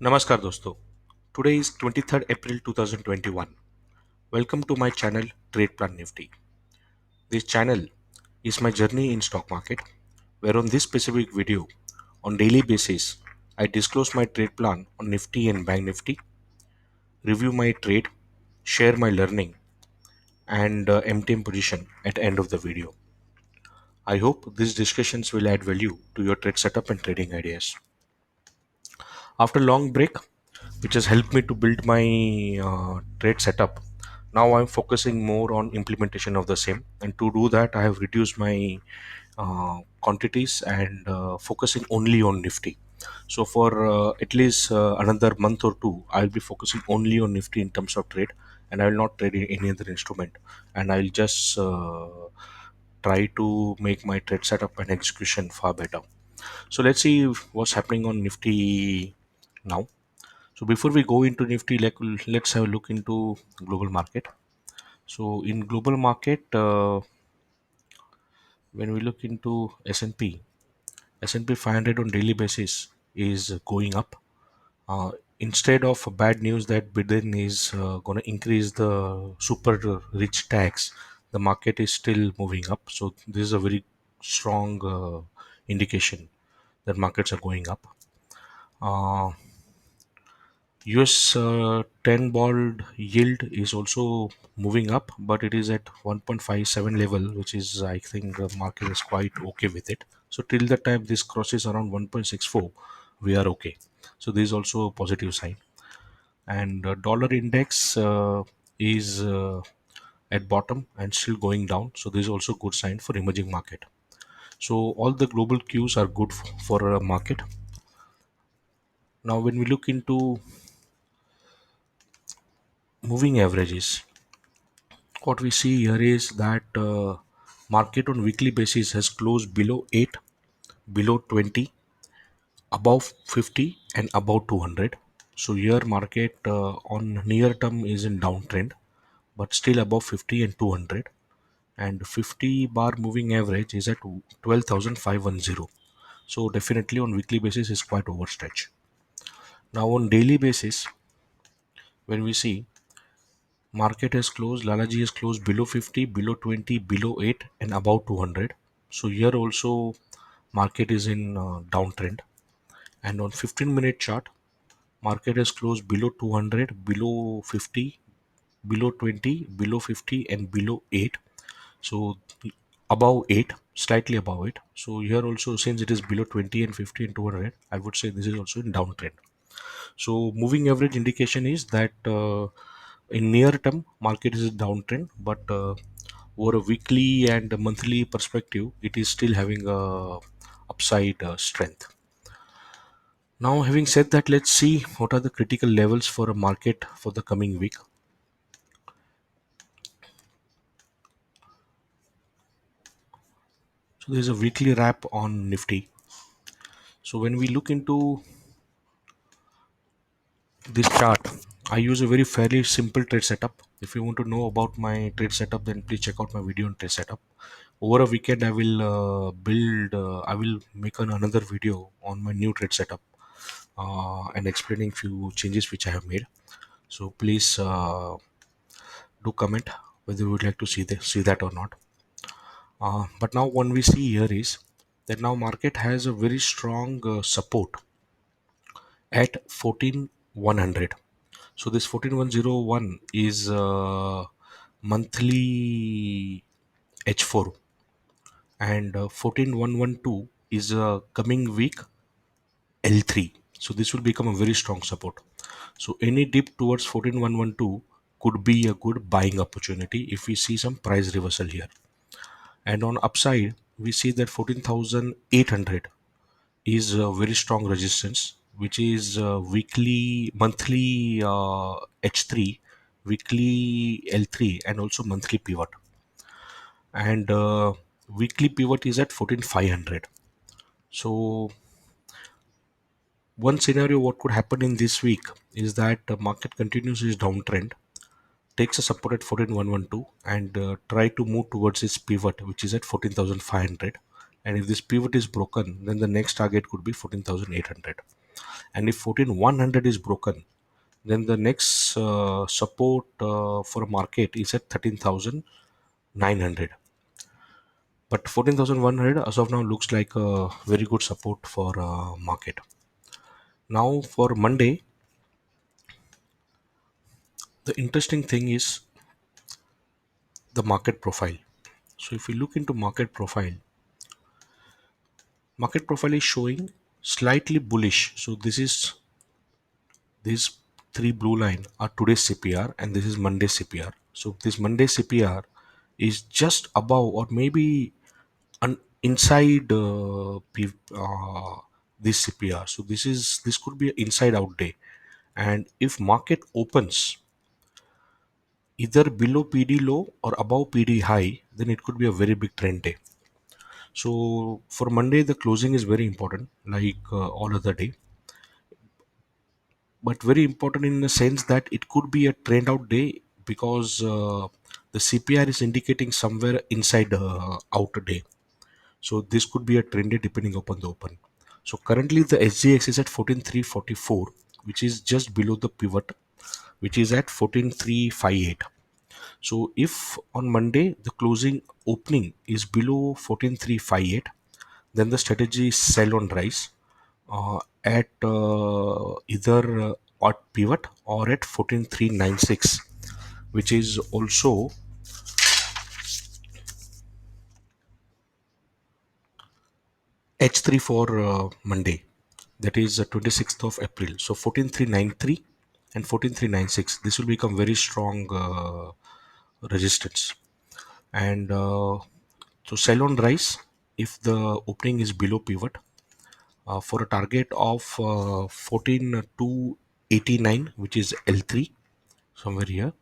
Namaskar dosto. Today is 23rd April 2021. Welcome to my channel Trade Plan Nifty. This channel is my journey in stock market where on this specific video on daily basis I disclose my trade plan on Nifty and Bank Nifty, review my trade, share my learning and MTM position at the end of the video. I hope these discussions will add value to your trade setup and trading ideas. After a long break, which has helped me to build my trade setup, now I'm focusing more on implementation of the same. And to do that, I have reduced my quantities and focusing only on Nifty. So for at least another month or two, I'll be focusing only on Nifty in terms of trade, and I will not trade in any other instrument. And I'll just try to make my trade setup and execution far better. So let's see what's happening on Nifty now. So before we go into Nifty, let's have a look into global market. So in global market, when we look into S&P 500 on daily basis is going up. Instead of bad news that Biden is going to increase the super rich tax, the market is still moving up. So this is a very strong indication that markets are going up. Uh, US 10 bond yield is also moving up, but it is at 1.57 level, which is, I think, the market is quite okay with it. So till the time this crosses around 1.64, we are okay. So this is also a positive sign. And dollar index is at bottom and still going down. So this is also good sign for emerging market. So all the global cues are good for a market. Now, when we look into moving averages, what we see here is that market on weekly basis has closed below 8, below 20, above 50 and above 200. So here market on near term is in downtrend, but still above 50 and 200, and 50 bar moving average is at 12,510. So definitely on weekly basis is quite overstretch. Now on daily basis, when we see market has closed, Lalaji has closed below 50, below 20, below 8 and above 200. So here also market is in downtrend. And on 15-minute chart, market has closed below 200, below 50, below 20, below 50 and below 8. So above 8, slightly above it. So here also, since it is below 20 and 50 and 200, I would say this is also in downtrend. So moving average indication is that in near term market is a downtrend, but over a weekly and a monthly perspective, it is still having a upside strength. Now, having said that, let's see what are the critical levels for a market for the coming week. So there's a weekly wrap on Nifty. So when we look into this chart, I use a very fairly simple trade setup. If you want to know about my trade setup, then please check out my video on trade setup. Over a weekend, I will I will make another video on my new trade setup and explaining few changes which I have made. So please do comment whether you would like to see that or not. But now what we see here is that now market has a very strong support at 14,100. So this 14,101 is monthly H4, and 14,112 is coming week L3. So this will become a very strong support. So any dip towards 14,112 could be a good buying opportunity if we see some price reversal here. And on upside, we see that 14,800 is a very strong resistance, which is monthly H3, weekly L3, and also monthly pivot. And weekly pivot is at 14,500. So one scenario what could happen in this week is that the market continues its downtrend, takes a support at 14,112 and try to move towards its pivot, which is at 14,500. And if this pivot is broken, then the next target could be 14,800. And if 14100 is broken, then the next support for a market is at 13900. But 14,100 as of now looks like a very good support for market. Now for Monday, the interesting thing is the market profile. So if you look into market profile is showing slightly bullish. So this is these three blue line are today's CPR and this is Monday's CPR. So this Monday CPR is just above or maybe inside this CPR. So this could be an inside out day, and if market opens either below PD low or above PD high, then it could be a very big trend day. So for Monday, the closing is very important, like all other day, but very important in the sense that it could be a trend out day because the CPR is indicating somewhere inside out day. So this could be a trend day depending upon the open. So currently the SGX is at 14,344, which is just below the pivot, which is at 14,358. So if on Monday the closing opening is below 14,358, then the strategy is sell on rise at either at pivot or at 14,396, which is also H3 for Monday. That is 26th of April. So 14,393 and 14,396. This will become very strong resistance. And so sell on rise if the opening is below pivot for a target of 14,289, which is L3 somewhere here.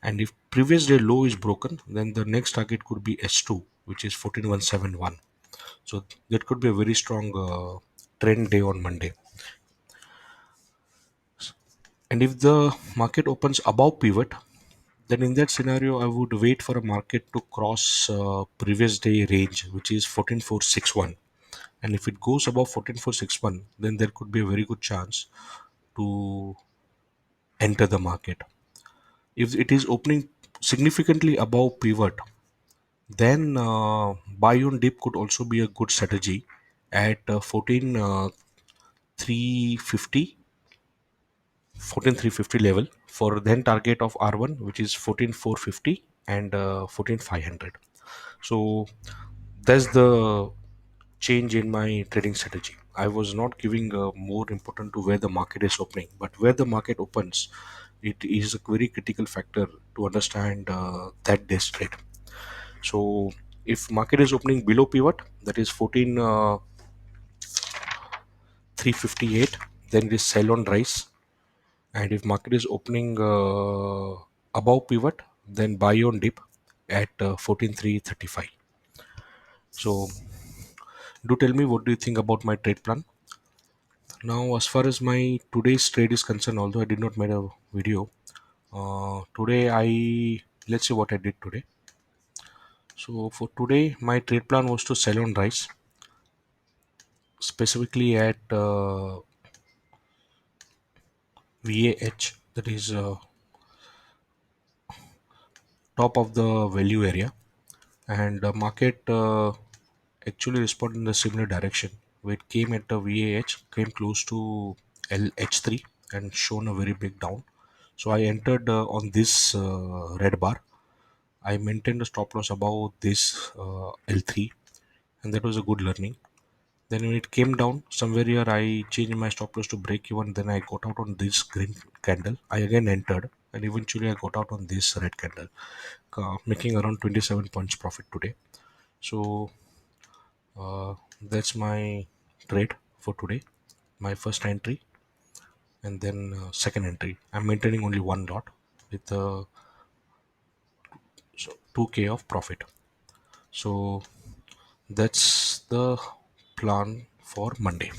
And if previous day low is broken, then the next target could be S2, which is 14,171. So that could be a very strong trend day on Monday. And if the market opens above pivot, then in that scenario, I would wait for a market to cross previous day range, which is 14,461. And if it goes above 14,461, then there could be a very good chance to enter the market. If it is opening significantly above pivot, then buy on dip could also be a good strategy at 14,350 level for then target of R1, which is 14,450 and 14,500. So that's the change in my trading strategy. I was not giving more important to where the market is opening, but where the market opens, it is a very critical factor to understand that day's trade. So if market is opening below pivot, that is 14,358, then it is sell on rise. And if market is opening above pivot, then buy on dip at 14,335. So do tell me, what do you think about my trade plan? Now as far as my today's trade is concerned, although I did not make a video, today I let's see what I did today. So for today my trade plan was to sell on rise, specifically at VAH, that is top of the value area, and the market actually responded in the similar direction where it came at the VAH, came close to LH3 and shown a very big down. So I entered on this red bar. I maintained a stop loss above this L3, and that was a good learning. Then when it came down somewhere here, I changed my stop loss to break even. Then I got out on this green candle. I again entered, and eventually I got out on this red candle, making around 27 points profit today. So that's my trade for today. My first entry, and then second entry. I'm maintaining only one lot with 2k of profit. So that's the plan for Monday.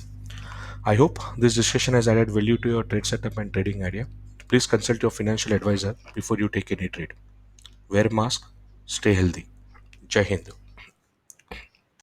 I hope this discussion has added value to your trade setup and trading idea. Please consult your financial advisor before you take any trade. Wear mask, stay healthy. Jai Hind.